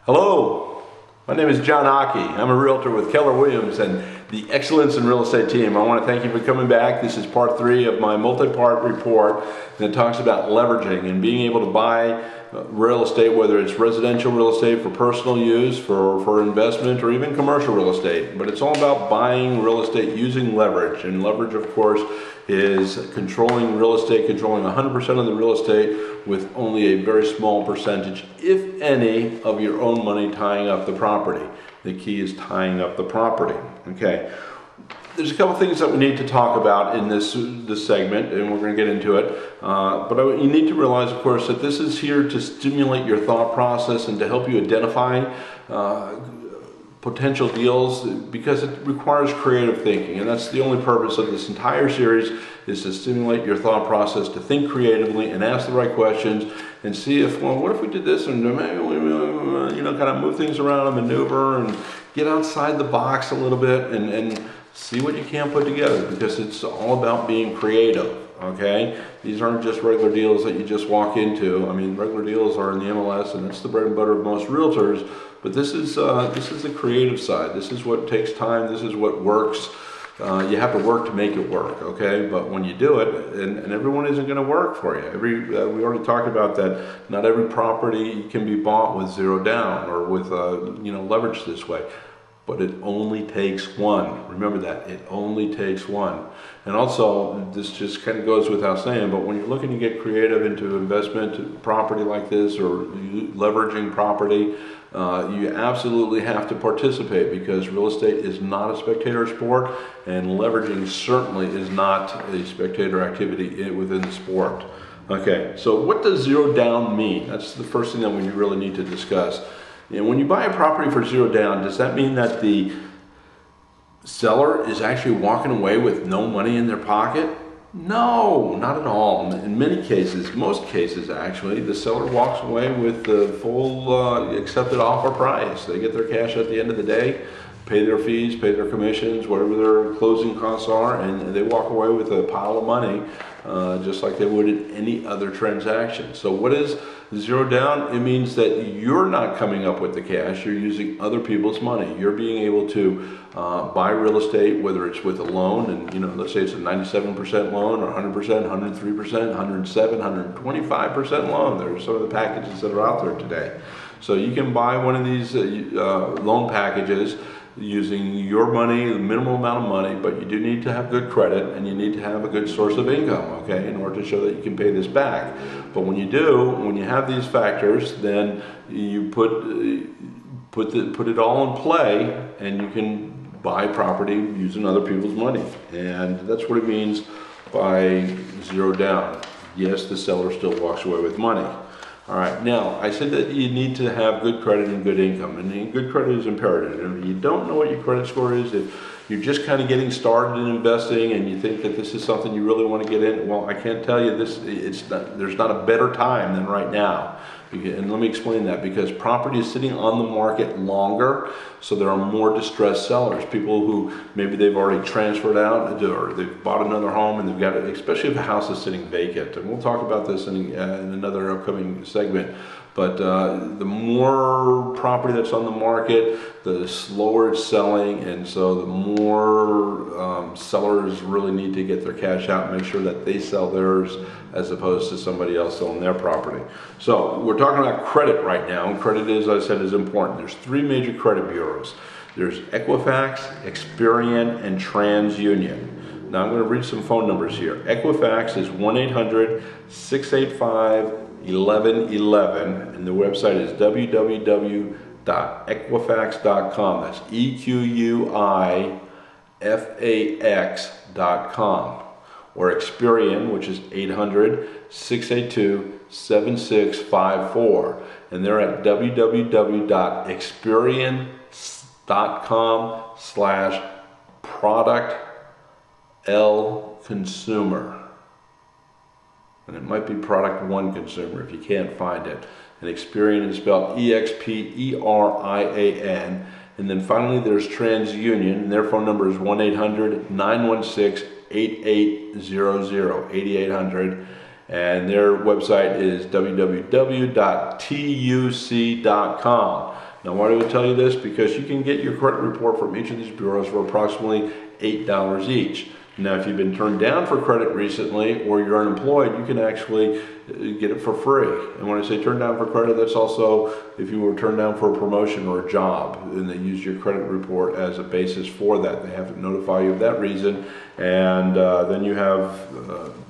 Hello, my name is John Occhi. I'm a realtor with Keller Williams and the Excellence in Real Estate team. I want to thank you for coming back. This is part 3 of my multi-part report that talks about leveraging and being able to buy real estate, whether it's residential real estate for personal use, for investment, or even commercial real estate. But it's all about buying real estate using leverage. And leverage, of course, is controlling real estate, controlling 100% of the real estate with only a very small percentage, if any, of your own money tying up the property. The key is tying up the property. Okay. There's a couple things that we need to talk about in this segment, and we're going to get into it. But you need to realize, of course, that this is here to stimulate your thought process and to help you identify potential deals, because it requires creative thinking, and that's the only purpose of this entire series, is to stimulate your thought process, to think creatively and ask the right questions and see if, well, what if we did this, and maybe we, kind of move things around and maneuver and get outside the box a little bit and see what you can put together, because it's all about being creative. Okay, these aren't just regular deals that you just walk into. I mean, regular deals are in the MLS, and it's the bread and butter of most realtors. But this is the creative side. This is what takes time. This is what works. You have to work to make it work. Okay, but when you do it, and everyone isn't going to work for you. We already talked about that. Not every property can be bought with zero down or with leverage this way. But it only takes one. Remember that, it only takes one. And also, this just kind of goes without saying, but when you're looking to get creative into investment property like this, or leveraging property, you absolutely have to participate, because real estate is not a spectator sport, and leveraging certainly is not a spectator activity within the sport. Okay, so what does zero down mean? That's the first thing that we really need to discuss. And when you buy a property for zero down, does that mean that the seller is actually walking away with no money in their pocket? No, not at all. In many cases, most cases actually, the seller walks away with the full accepted offer price. They get their cash at the end of the day, pay their fees, pay their commissions, whatever their closing costs are, and they walk away with a pile of money, just like they would in any other transaction. So what is zero down? It means that you're not coming up with the cash, you're using other people's money. You're being able to buy real estate, whether it's with a loan, and let's say it's a 97% loan, or 100%, 103%, 107%, 125% loan. There are some of the packages that are out there today. So you can buy one of these loan packages using your money, the minimal amount of money, but you do need to have good credit, and you need to have a good source of income, okay, in order to show that you can pay this back. But when you do, when you have these factors, then you put it all in play, and you can buy property using other people's money. And that's what it means by zero down. Yes, the seller still walks away with money. All right, now I said that you need to have good credit and good income, and good credit is imperative. And if you don't know what your credit score is, if you're just kind of getting started in investing and you think that this is something you really want to get in, well, I can't tell you this. There's not a better time than right now. And let me explain that, because property is sitting on the market longer, so there are more distressed sellers, people who maybe they've already transferred out, or they've bought another home, and they've got it, especially if a house is sitting vacant. And we'll talk about this in another upcoming segment. But the more property that's on the market, the slower it's selling, and so the more sellers really need to get their cash out and make sure that they sell theirs as opposed to somebody else selling their property. So we're talking about credit right now, and credit, as I said, is important. There's 3 major credit bureaus. There's Equifax, Experian, and TransUnion. Now I'm going to read some phone numbers here. Equifax is 1-800-685-1111, and the website is www.equifax.com. That's EQUIFAX.com. Or Experian, which is 800-682-7654. And they're at www.experian.com/product-L-consumer. And it might be product 1 consumer if you can't find it. And Experian is spelled E-X-P-E-R-I-A-N. And then finally there's TransUnion, and their phone number is 1-800-916-8800, 8800, and their website is www.tuc.com. Now, why do I tell you this? Because you can get your credit report from each of these bureaus for approximately $8 each. Now, if you've been turned down for credit recently or you're unemployed, you can actually get it for free. And when I say turned down for credit, that's also if you were turned down for a promotion or a job, and they use your credit report as a basis for that. They have to notify you of that reason, and then you have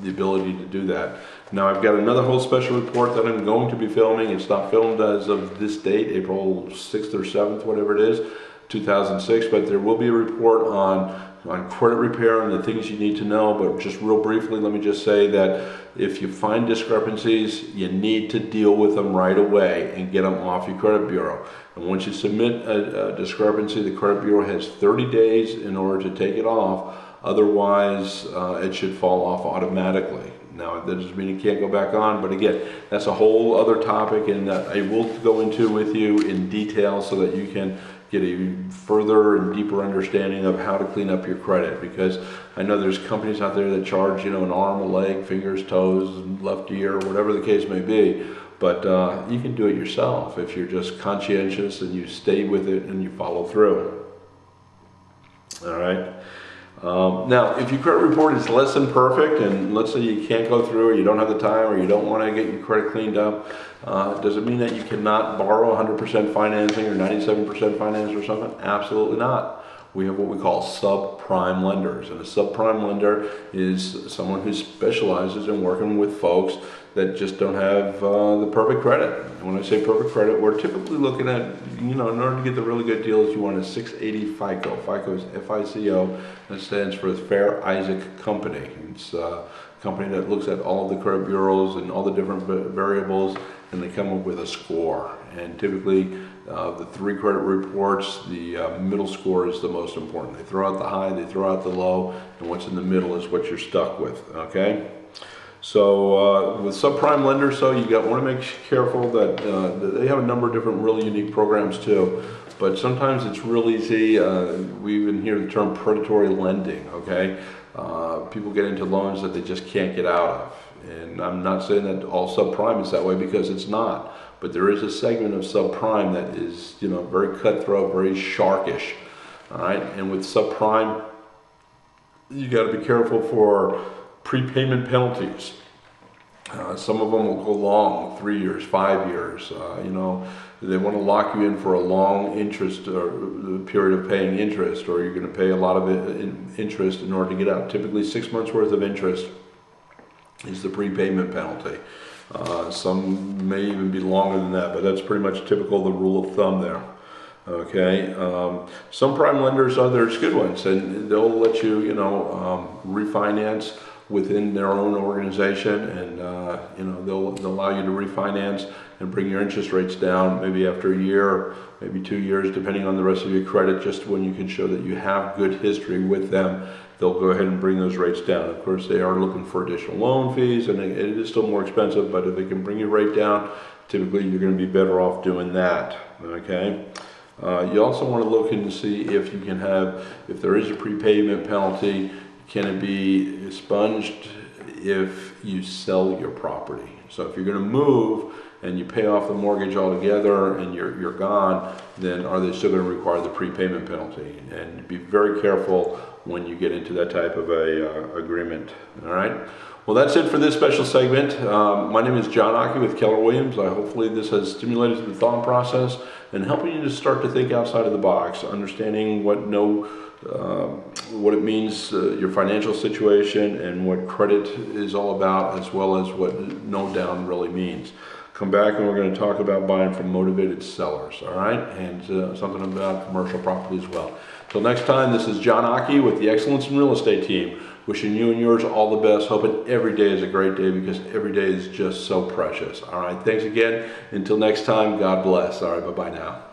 the ability to do that. Now, I've got another whole special report that I'm going to be filming. It's not filmed as of this date, April 6th or 7th, whatever it is, 2006, but there will be a report on credit repair and the things you need to know. But just real briefly, let me just say that if you find discrepancies, you need to deal with them right away and get them off your credit bureau. And once you submit a discrepancy, the credit bureau has 30 days in order to take it off. Otherwise, it should fall off automatically. Now, that doesn't mean it can't go back on, but again, that's a whole other topic, and I will go into with you in detail so that you can get a further and deeper understanding of how to clean up your credit. Because I know there's companies out there that charge, an arm, a leg, fingers, toes, left ear, whatever the case may be. But you can do it yourself if you're just conscientious and you stay with it and you follow through. All right. Now, if your credit report is less than perfect, and let's say you can't go through, or you don't have the time, or you don't want to get your credit cleaned up, does it mean that you cannot borrow 100% financing or 97% finance or something? Absolutely not. We have what we call subprime lenders, and a subprime lender is someone who specializes in working with folks that just don't have the perfect credit. And when I say perfect credit, we're typically looking at, in order to get the really good deals, you want a 680 FICO. FICO is FICO. That stands for Fair Isaac Company. It's a company that looks at all of the credit bureaus and all the different variables, and they come up with a score. And typically, the 3 credit reports, the middle score is the most important. They throw out the high, they throw out the low, and what's in the middle is what you're stuck with, okay? So with subprime lenders, you want to make careful that they have a number of different really unique programs too. But sometimes it's real easy. We even hear the term predatory lending, okay? People get into loans that they just can't get out of. And I'm not saying that all subprime is that way, because it's not. But there is a segment of subprime that is, very cutthroat, very sharkish. All right, and with subprime, you got to be careful for prepayment penalties. Some of them will go long, 3 years, 5 years. They want to lock you in for a long interest or period of paying interest, or you're going to pay a lot of it in interest in order to get out. Typically 6 months worth of interest is the prepayment penalty. Some may even be longer than that, but that's pretty much typical, the rule of thumb there. Okay, some prime lenders there's good ones, and they'll let you, refinance within their own organization, and they'll allow you to refinance and bring your interest rates down maybe after a year, maybe 2 years, depending on the rest of your credit. Just when you can show that you have good history with them, they'll go ahead and bring those rates down. Of course, they are looking for additional loan fees, and it is still more expensive, but if they can bring your rate down, typically you're going to be better off doing that. Okay. You also want to look in to see if you can if there is a prepayment penalty, can it be expunged if you sell your property? So if you're going to move and you pay off the mortgage altogether and you're gone, then are they still going to require the prepayment penalty? And be very careful when you get into that type of a agreement. All right. Well, that's it for this special segment. My name is John Occhi with Keller Williams. Hopefully this has stimulated the thought process and helping you to start to think outside of the box, understanding what it means, your financial situation, and what credit is all about, as well as what no down really means. Come back and we're going to talk about buying from motivated sellers, all right? And something about commercial property as well. Till next time, this is John Occhi with the Excellence in Real Estate team. Wishing you and yours all the best. Hoping every day is a great day, because every day is just so precious. All right, thanks again. Until next time, God bless. All right, bye-bye now.